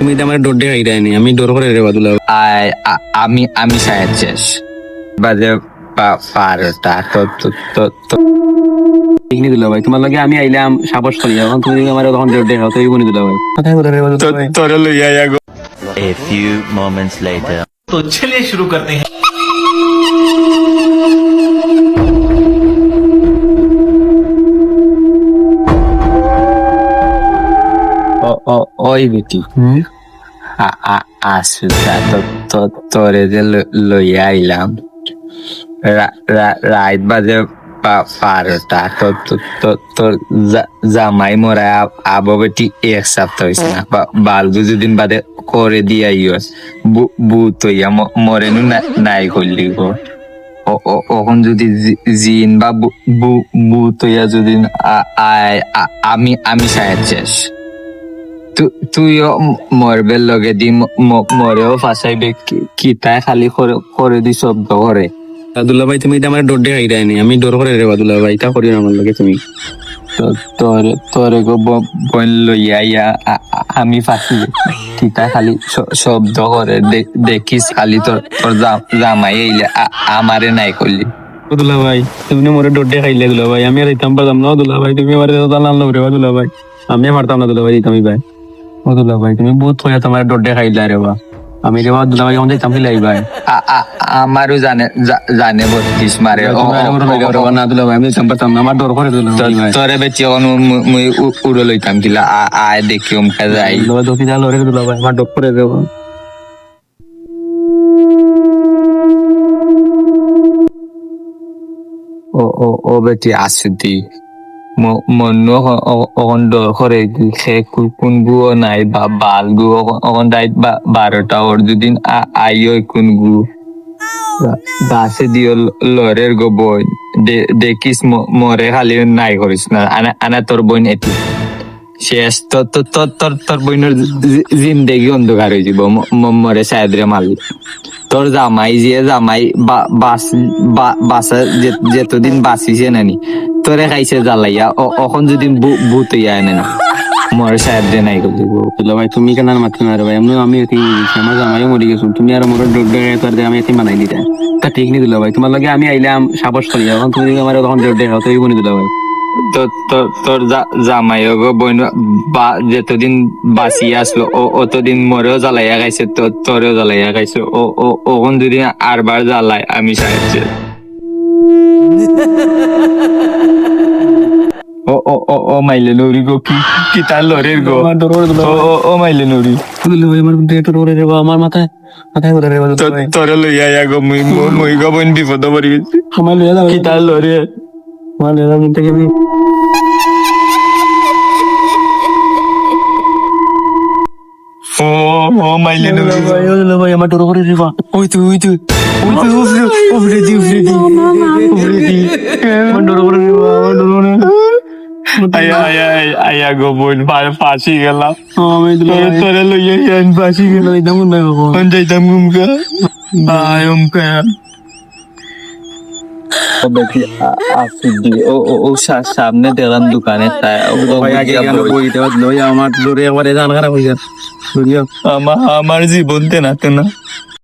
তুমি তো আমার ডোর দেখাই দেয়নি, আমি ডোর করে রে বাদুলা। আমি সাহেব শেষ বাজে 12টা। তো ঠিক নি দুলা ভাই, তোমার লাগে আমি আইলাম সাবাস করি, এখন তুমি আমার তখন ডোর দেখাও তো এইগুনি দুলা ভাই। কথাই বলে রে বাদুলা ভাই। তোরে লইয়া গো। A few moments later. तो चलिए शुरू करते हैं। ওই বেটি আসুতা তোরে যে লইয়া আইলাম রাত বাজে 12টা। তোর জামাই মরা আবো বেটি এক সপ্তাহ হয়েছে না, বাল দুদিন বাদে করে দিয়া ইয়স বুত হইয়া মরেনু নাই করলি গো। ওখন যদি জিন বা বুত হইয়া যদি আমি সাহেব শেষ। তুইও মরবের লগে দি মরেও ফাঁসাইবে কি তাই খালি করে দি শব্দ করে। বাদুলা ভাই তুমি তো আমার ডোর দেখাই দেয়নি, আমি ডোর করে রে বাদুলা ভাই, তা করি না আমার লাগে তুমি। তোরে গো বইন লইয়া ইয়া আমি ফাঁসি কি তাই খালি শব্দ করে দেখিস খালি তোর জামাই এইলে আমারে নাই করলি। দুলা ভাই তুমি মোরে ডোর দেখাইলে দুলা ভাই, আমি আর দিতাম পারতাম না দুলা ভাই, তুমি আমার আনলো রে দুলা ভাই, আমি পারতাম না দুলা ভাই দিতাম ভাই। ও দুলা ভাই তুমি বহুত হইয়া তোমার ডোর দেখাইলে রে বা, আমি রে দুলা ভাই এখন দিতাম লাই ভাই। আমারও জানে 32 মারে না দুলা ভাই, আমি দিতাম পারতাম না, আমার ডোর করে দুলা ভাই। তোরে বেচি এখন মুই উড়ে লইতাম কিলা আয় দেখি উমকা যাই দোকি যা লরে দুলা ভাই, আমার ডোর করে দেব। ও বেটি আসুতি মন অকন ডর করে সে কোন গুও নাই বা বাল গু অকন রাইত 12টা ওর দুদিন আইও কোন গু গাছে দিও লরের গো বই দেখিস মরে খালি নাই করিস না আনা তোর বোন এটি শেষ। তোর বোনের জিন্দেগি অন্ধকার হয়ে যাব মরে সাহেবরে মারলি। তোর জামাই বাসা যেতদিন বাঁচিছে নানি তোরে খাইছে জ্বালাইয়া এখন যদি ভূত হইয়া আনে না মরে সাহেব দে নাই করলি। দুলা ভাই তুমি কেন মারতে না রে ভাই, আমি এতে আমার জামাইও মরে গেছো, তুমি আর মোর ডোর দেখাই আমি এতে মানাই দিতে তা ঠিক নি দুলা ভাই। তোমার লাগে আমি আইলাম সাবাস করি, এখন তুমি আমার তখন ডোর দেখাও তো এইগুনি দুলা ভাই। তোর জামাই গো বোন যেতদিন বাঁচি আসলো অতদিন মরেও জ্বালাইয়া খাইছে, তোরেও জ্বালাইয়া খাইছে। ওখন যদি আরবার জ্বালাই আমি সাহায্য। ও মাইলে নৌরি গো কি তার লরের গো। ও মাইলে নৌরি দুলা ভাই আমার ডোর করে রে বা, আমার মাথায় বলে রে দুলা ভাই। তোরে লইয়া গো মুই গো বোন বিপদ পড়ি গেছি। আমার লইয়া দাও কি তার লরে আমার লইয়া দাও থেকে আমি ও মাইলে নৌরি ভাই। ও দুলা ভাই আমার ডোর করে রে বা, ওই তুই উফরে দি আমার ডোর করে রে বা, আমার ডোর করে আয়া গো বোন ফাঁসি গেলাম। আমি দুলা ভাই তোরে লইয়া ফাঁসি গেলাম। যাইতাম না বাবা, যাইতাম গুমকা আয় উমকা সামনে দেখলাম দোকানে আমার ডোরে একবারে জান খারাপ হয়ে যায়। আমার জীবন তেনা